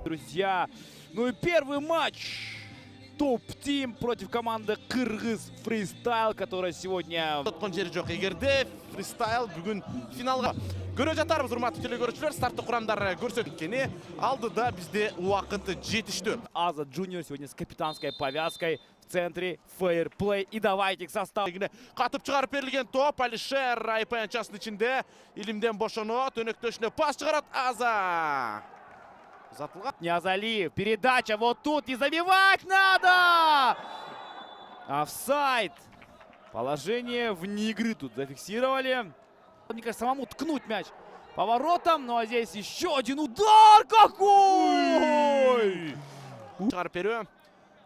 Друзья, ну и первый матч. Топ-тим против команды Кыргыз Фристайл, которая сегодня... Егерде фристайл бүгін финалға көре жатарбыз, урматтуу телекөрүүчүлөр. Старттык курамдар көрсөткөнү алдыда бизде убакыт жетиштүү. Аза Джуниор сегодня с капитанской повязкой в центре. Фейерплей. И давайте к составу. Катып чыгарып берилген топ. Алишер айпаянчасынын ичинде илимден бошонот. Өнөктөшүнө пас чыгарат Аза. Ниязалиев. Передача вот тут. И забивать надо! Офсайд. Положение вне игры тут зафиксировали. Мне кажется, самому ткнуть мяч поворотом. Ну а здесь еще один удар. Какой! Чыгарып берүү.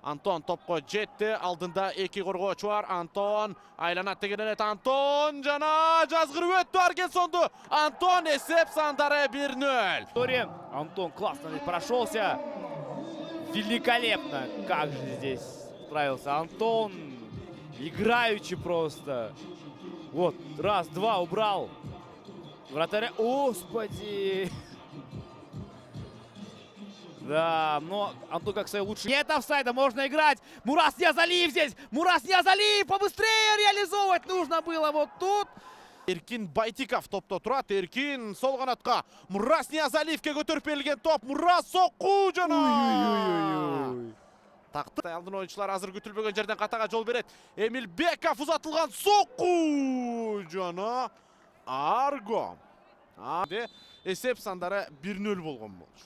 Антон топко жетти. Алдында эки коргоочу бар. Антон айланат деген Антон жана жазгырып өттү Аргенсонду. Антон эсеп сандары 1-0. Антон классно здесь прошелся. Великолепно. Как же здесь справился Антон. Играючи просто. Вот, раз, два, убрал. Вратаря. Господи. Да, но Антон как свои лучшие. Нет офсайда, можно играть. Мурас Ниязалиев здесь. Мурас Ниязалиев побыстрее реализовывать нужно было вот тут. Эркин Байтиков топто турат. Эркин сол канатка. Мурас Ниязалиевке көтөрүп берилген топ. Мурас сокку жана. Такты алдын ойынчылар азыр күтүлбөгөн жерден катага жол берет. Эмил Беков узатылган сокку жана Арго. Эсеп сандары 1-0 болгон болчу.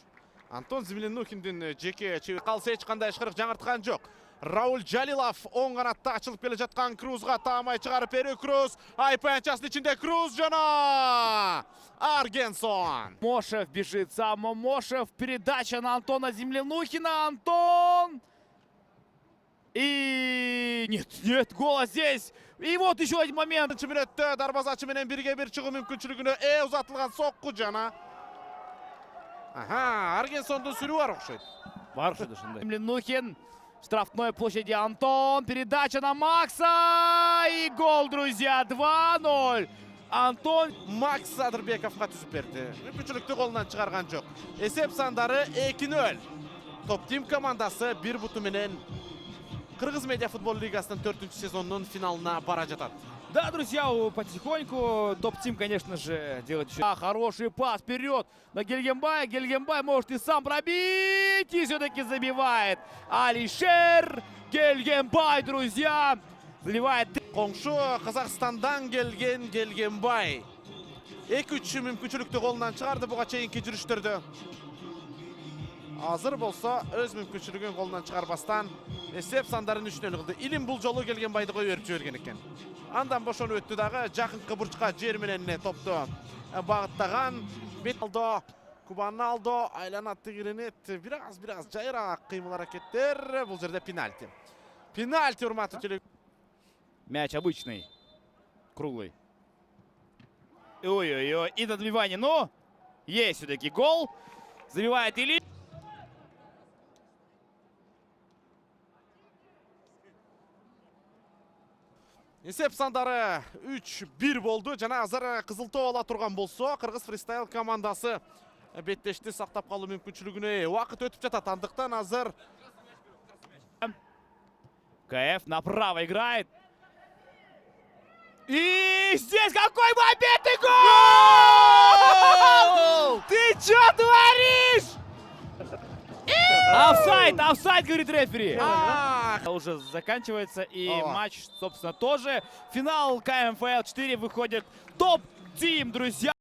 Антон Землянухиндин жеке калса эч кандай ышкырык жаңырткан жок. Рауль Жалилов оң канатта ачылып келе жаткан Крузга таамай чыгарып берүү. Круз айпаянчасынын ичинде Круз жана Аргенсон. Мошев бежит, сам Мошев. Передача на Антона Землянухина. Антон! И нет, гола здесь. И вот еще один момент. Минутта дарбазачы менен 1-1 чыгуу мүмкүнчүлүгүнө узатылган сокку жана. Ага, Аргенсондун сүрүү бар окшойт. Бар окшойт ушундай. Землянухин. Штрафной площади Антон. Передача на Макса. И гол, друзья. 2-0. Антон. Макс Садырбековго түзүп берди. Мүмкүнчүлүктү колунан чыгарган жок. Эсеп сандары 2-0. Топ-тим командасы 1 буту менен Кыргыз медиа футбол лигасынын 4-чү сезонунун финалына бара жатат. Да, друзья, потихоньку топ-тим, конечно же, делает еще хороший пас вперед на Гельгенбая. Гельгенбай может и сам пробить, и все-таки забивает. Алишер Гельгенбай, друзья, заливает. Коңшу Казакстандан келген Гельгенбай 2-3 мүмкүнчүлүктү колунан чыгарды буга чейинки жүрүштөрдө. Азыр болсо өз мүмкүнчүлүгүн колунан чыгарбастан эсеп сандарын 3-0 кылды. Илим бул жолу Гельгенбайды коюп берип жиберген экен. Андан бошонуп өттү дагы жакынкы бурчка жер менен топту багыттаган. Беталдо Кубаналдо айланат тегиренет. Бираз жайыраак кыймыл аракеттер. Бул жерде пенальти. Пенальти, урматтуу теле. Мяч обычный, круглый. Ой-ой-ой, и на добивание, но есть все-таки гол. Забивает Ильич. Эсеп сандары 3-1 болду. Жана азыр кызыл топ ала турган болсо, Кыргыз фристайл командасы беттешти сактап калуу мүмкүнчүлүгүнө убакыт өтүп жатат. Андыктан азыр КФ направо играет. И здесь какой момент и гол! Ты чё творишь? Офсайд, говорит рефери. Уже заканчивается и матч, собственно, тоже. Финал КМФЛ 4 выходит топ-тим, друзья.